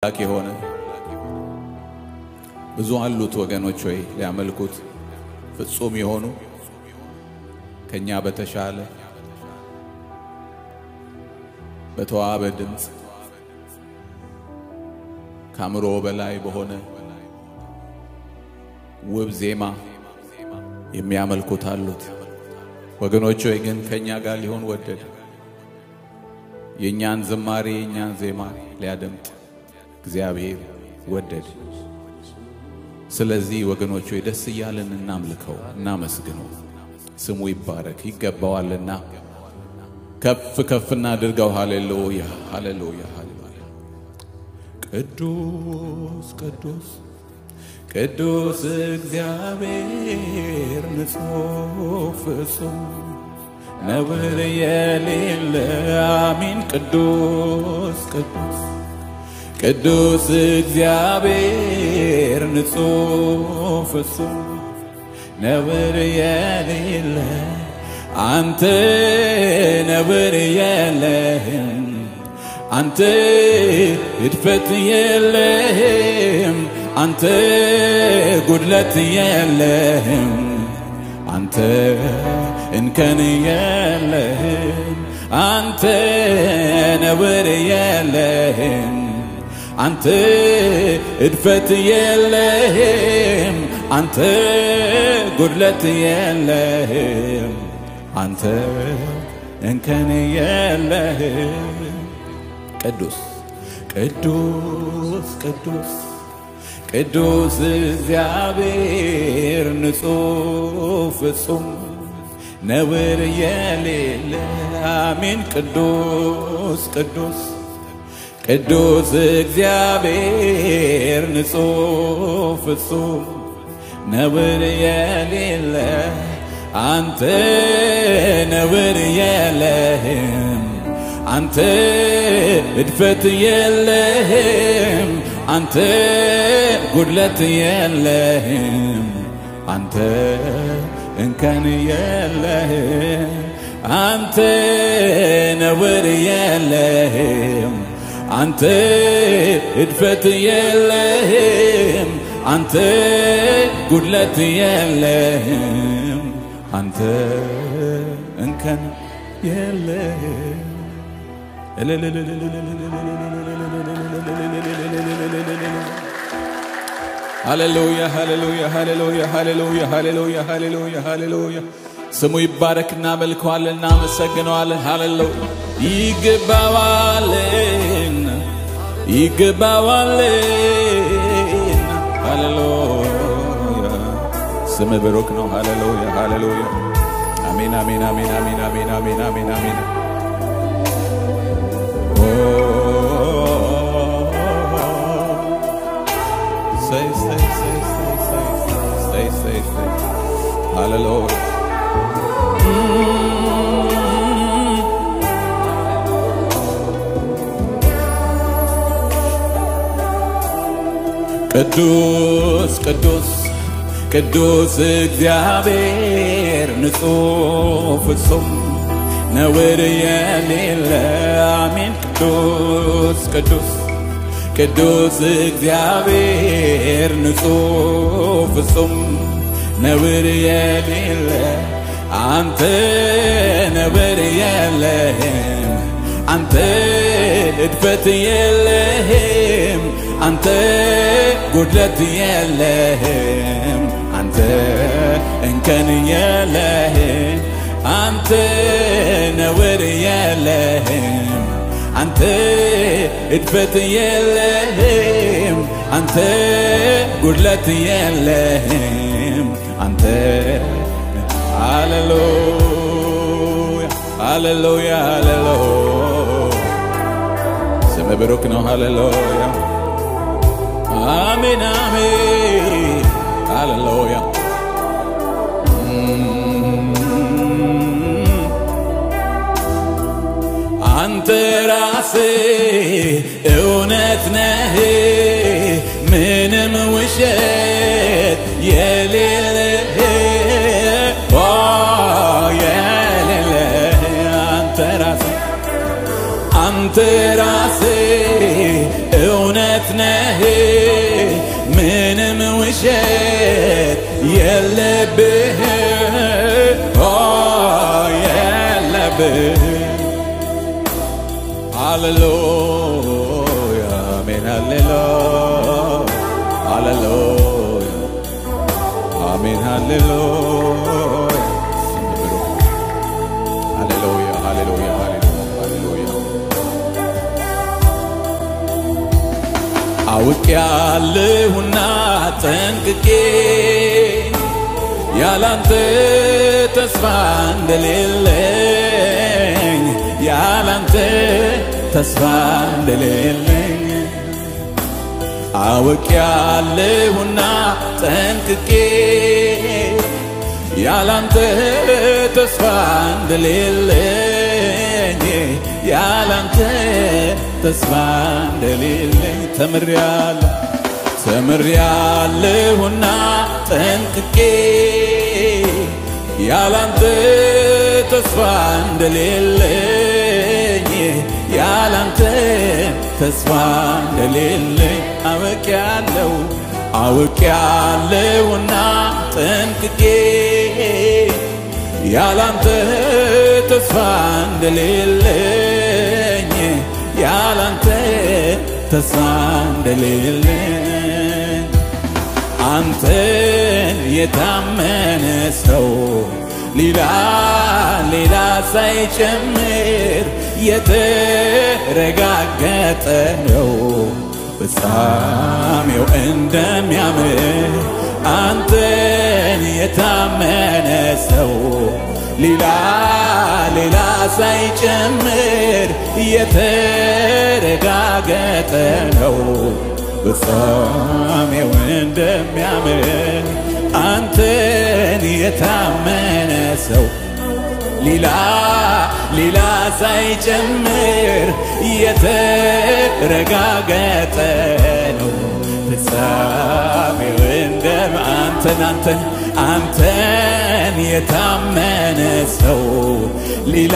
ላኪ ሆነ ብዙ አሉት ወገኖች ሆይ ሊያመልኩት ፍጹም የሆኑ ከኛ በተሻለ በተዋበ ድምጽ ካምሮ በላይ በሆነ ውብ ዜማ የሚያመልኩት አሉት ወገኖች ሆይ ግን ከኛ ጋር ሊሆን ወደደ የኛን ዝማሬ የኛን ዜማ ሊያደምጥ እግዚአብሔር ወደደ ስለዚህ ወገኖች ሆይ ደስ ይያለን እናምልከው እናመስግነው ስሙ ይባረክ ይገባዋልና ከፍ ከፍ እናድርገው ሃሌሉያ ሃሌሉያ ሃሌሉያ ቅዱስ ቅዱስ ቅዱስ እግዚአብሔር ንጹሕ ፍጹም ነውር የሌለ አሜን ቅዱስ ቅዱስ ቅዱስ እግዚአብሔር ንጹሕ ፍጹም ነውር የሌለ አንተ ነውር የለህም አንተ እድፈት የለህም አንተ ጉድለት የለህም አንተ እንከን የለህም አንተ ነውር የለህም አንተ እድፈት የለህም አንተ ጉድለት የለህም አንተ እንከን የለህም ቅዱስ ቅዱስ ቅዱስ ቅዱስ እግዚአብሔር ንጹሕ ፍጹም ነውር የሌለ አሜን ቅዱስ ቅዱስ ቅዱስ እግዚአብሔር ንጹሕ ፍጹም ነውር የሌለ አንተ ነውር የለህም አንተ እድፈት የለህም አንተ ጉድለት የለህም አንተ እንከን የለህም አንተ ነውር የለህም አንተ እድፈት የለህም አንተ ጉድለት የለህም አንተ እንከን የለህም ሃሌሉያ ሃሌሉያ ሃሌሉያ ሃሌሉያ ሃሌሉያ ሃሌሉያ ሃሌሉያ ስሙ ይባረክና መልከዋልና መሰግነዋለን ሃሌሉያ ይገባዋልና ይገባዋልና ሃሌሉያ ስሙ ብሩክ ነው ሃሌሉያ ሃሌሉያ አሜን አሜን አሜን አሜን አሜን አሜን አሜን አሜን say hallelujah ቅዱስ ቅዱስ ቅዱስ እግዚአብሔር ንጹሕ ፍጹም ነውር የሌለ አሜን ቅዱስ ቅዱስ ቅዱስ እግዚአብሔር ንጹሕ ፍጹም ነውር የሌለ አንተ ነውር የለህም አንተ እድፈት የለህም አንተ ጉድለት የለህም አንተ እንከን የለህም አንተ ነውር የለህም አንተ እድፈት የለህም አንተ ጉድለት የለህም አንተ ሃሌሉያ ሃሌሉያ ሃሌሉያ ስም ብሩክ ነው ሃሌሉያ አሜን አሜን ሃሌሉያ አንተ ራስህ እውነት ነህ ምንም ውሸት የሌለህ የሌለህ አንተ ራስህ እውነት ነህ ምንም ውሸት የለብህ የለብህ ሃሌሉያ አሜን ሃሌሉያ ሃሌሉያ አሜን ሃሌሉያ ሃሌሉያ ሃሌሉያ ሃሌሉያ አውቄያለሁና ጠንቅቄ ያላንተ ተስፋ እንደሌለኝ ያላንተ ተስፋ እንደሌለኝ አውቄያለሁና ጠንቅቄ ያላንተ ተስፋ እንደሌለኝ ያላንተ ተስፋ እንደሌለኝ ተምሬያለሁና ጠንቅቄ ያላንተ ተስፋ እንደሌለኝ ያላንተ ተስፋ እንደሌለኝ አውቄያለሁና ጠንቅቄ ያላንተ ተስፋ እንደሌለኝ ያላንተ ተስፋ እንደሌለኝ አንተን የታመነ ሰው ሌላ ሳይጨምር የተረጋገጠ ነው ፍጻሜው እንደሚያምር አንተን የታመነ ሰው ሌላ ሳይጨምር የተረጋገጠ ነው ፍጻሜው እንደሚያምር አንተን የታመነ ሰው ሌላ ሳይጨምር የተረጋገጠ ነው ፍጻሜው አንተን የታመነ ሰው ሌላ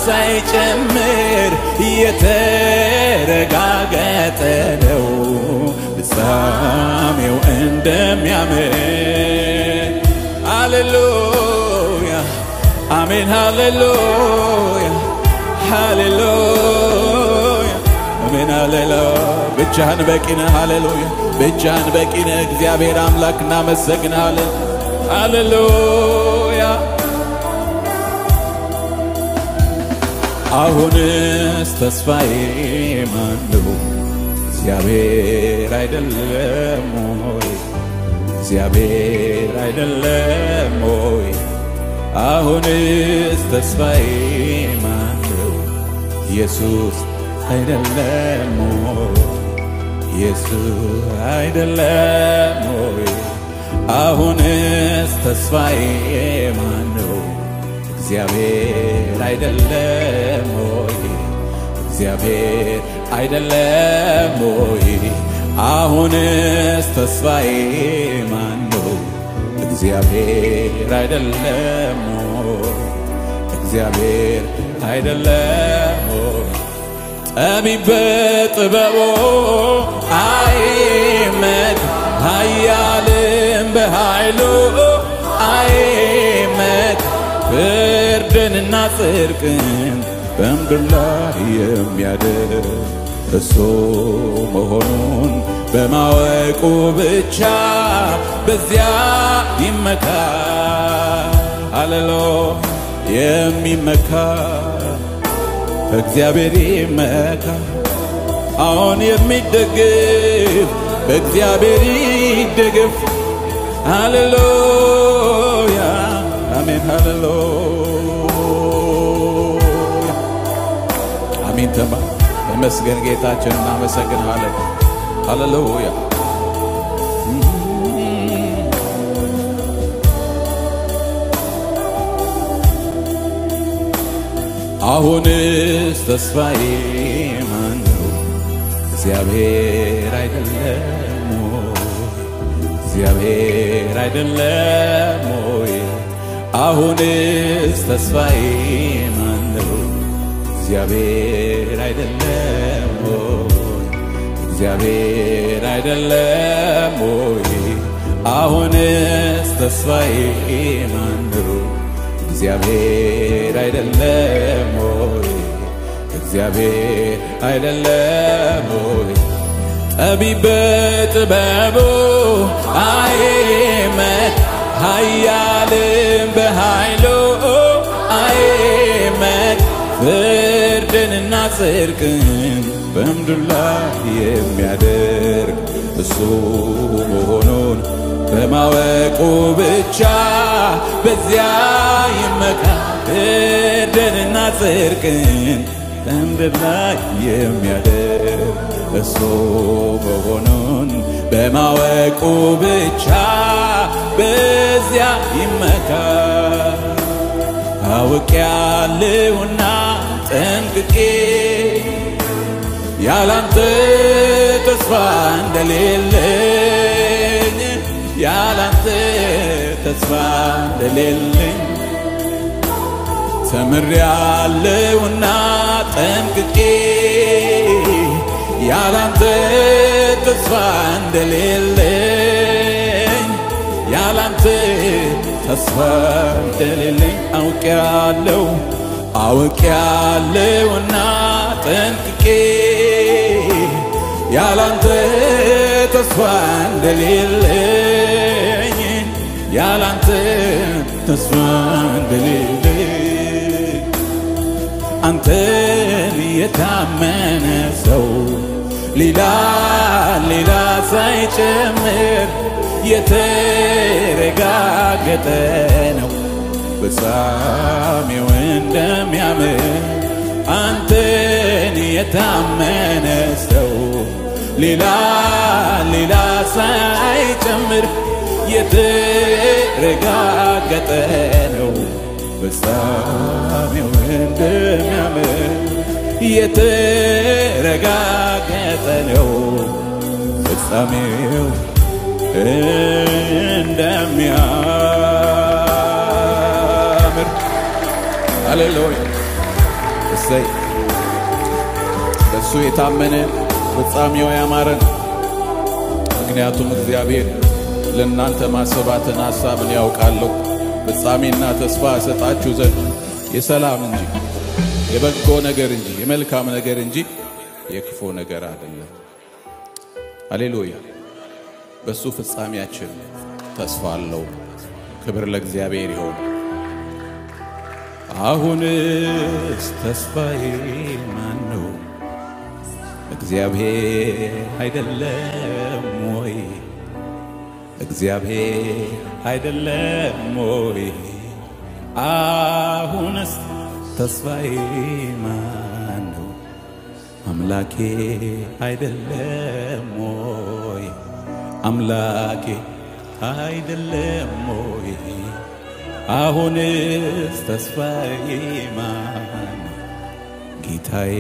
ሳይጨምር የተረጋገጠ ነው ፍጻሜው እንደሚያምር ሃሌሉያ አሜን ሃሌሉያ ሃሌሉያ አሜን ሃሌሉያ ብቻህን በቂ ነህ ሃሌሉያ ብቻህን በቂ ነህ እግዚአብሔር አምላክ እናመሰግናለን ሃሌሉያ አሁንስ ተስፋዬ ማነው እግዚአብሔር አይደለም ሆይ እግዚአብሔር አይደለም ሆይ አሁንስ ተስፋዬ ማነው ኢየሱስ አይደለም ሆይ ኢየሱስ አይደለም ሆይ አሁንስ ተስፋዬ ማነው እግዚአብሔር አይደለም ሆይ እግዚአብሔር አይደለም ሆይ አሁንስ ተስፋዬ ማነው እግዚአብሔር አይደለም ሆይ እግዚአብሔር አይደለም ሆይ ጠቢብ በጥበቡ አይመካ ኃያልም በኃይሉ አይመካ ፍርድንና ጽድቅን በምድር ላይ የሚያደርግ እሱ መሆኑን በማወቁ ብቻ በዚያ ይመካ ሃሌሉያ የሚመካ በእግዚአብሔር ይመካ አሁን የሚደግፍ በእግዚአብሔር ይደግፍ ሃሌሉያ አሜን ሃሌሉያ አሜን ተመስገን ጌታችን እናመሰግናለን ሃሌሉያ አሁንስ ተስፋዬ ማነው እግዚአብሔር አይደለም እግዚአብሔር አይደለም ሆይ አሁንስ ተስፋዬ ማነው እግዚአብሔር አይደለም ሆይ እግዚአብሔር አይደለም ወይ አሁንስ ተስፋዬ ማነው እግዚአብሔር አይደለም ወይ እግዚአብሔር አይደለም ወይ ጠቢብ በጥበቡ አይመክ ኃያልም በኃይሉ አይመክ ፍርድንና ጽድቅን በምድር ላይ የሚያደርግ እሱ መሆኑን በማወቁ ብቻ በዚያ ይመካ ፍርድንና ጽድቅን በምድር ላይ የሚያደርግ እሱ መሆኑን በማወቁ ብቻ በዚያ ይመካ አውቄያለሁና ጠንቅቄ ያላንተ ተስፋ እንደሌለኝ ያላንተ ተስፋ እንደሌለኝ ተምሬያለሁና ጠንቅቄ ያላንተ ተስፋ እንደሌለኝ ያላንተ ተስፋ እንደሌለኝ አውቄያለሁና ጠንቅቄ ያላንተ ተስፋ እንደሌለኝ ያላንተ ተስፋ እንደሌለኝ አንተን የታመነ ሰው ሌላ ሳይጨምር የተረጋገጠ ነው ፍጻሜው እንደሚያምር አንተን የታመነ ሰው ሌላ ሳይጨምር የተረጋገጠ ነው ፍጻሜው እንደሚያምር የተረጋገጠ ነው ፍጻሜው እንደሚያምር ሃሌሉያ እሰይ በሱ የታመነ ፍጻሜው ያማረ ምክንያቱም እግዚአብሔር ለእናንተ ማሰባትን ሐሳብን ያውቃለሁ ፍጻሜና ተስፋ ሰጣችሁ ዘንድ የሰላም እንጂ የበጎ ነገር እንጂ የመልካም ነገር እንጂ የክፉ ነገር አይደለም ሃሌሉያ በሱ ፍጻሜያችን ተስፋ አለው ክብር ለእግዚአብሔር ይሁን አሁንስ ተስፋዬ ማነው እግዚአብሔር አይደለም ወይ እግዚአብሔር አይደለም ወይ አሁንስ ተስፋዬ ማነው አምላኬ አይደለም ወይ አምላኬ አይደለም ወይ አሁንስ ተስፋዬ ማነው ጌታዬ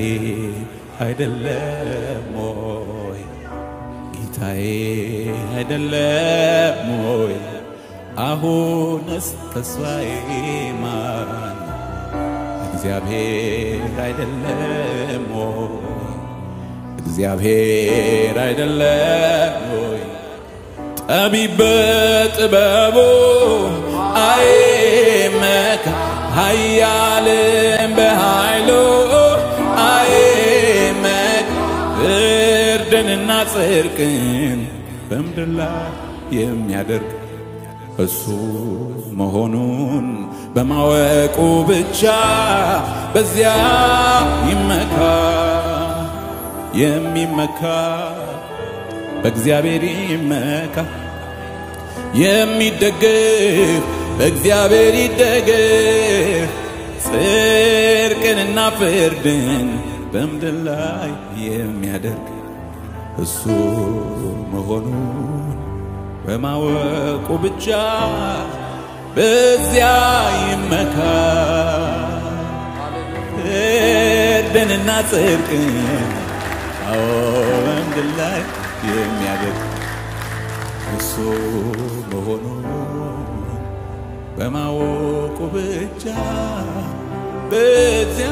አይደለም ወይ ጌታዬ አይደለም ወይ አሁንስ ተስፋዬ ማነው እግዚአብሔር አይደለም ወይ እግዚአብሔር አይደለም ወይ ጠቢብ በጥበቡ አይመካ ኃያልም በኃይሉ አይመካ ፍርድንና ጽድቅን በምድር ላይ የሚያደርግ እሱ መሆኑን በማወቁ ብቻ በዚያ ይመካ የሚመካ በእግዚአብሔር ይመካ የሚደገፍ በእግዚአብሔር ይደገፍ ጽድቅንና ፍርድን በምድር ላይ የሚያደርግ እሱ መሆኑን በማወቁ ብቻ በዚያ ይመካ ፍርድንና ጽድቅን በምድር ላይ የሚያደርግ እሱ መሆኑን በማወቁ ብቻ በዚያ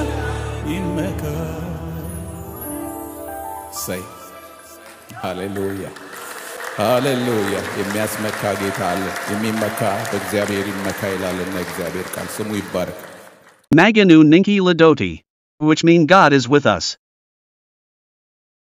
ይመካ ሃሌሉያ ሃሌሉያ የሚያስመካ ጌታ አለ የሚመካ በእግዚአብሔር ይመካ ይላልና እግዚአብሔር ቃል ስሙ ይባረክ Maganu Ninki Ladoti, which mean God is with us.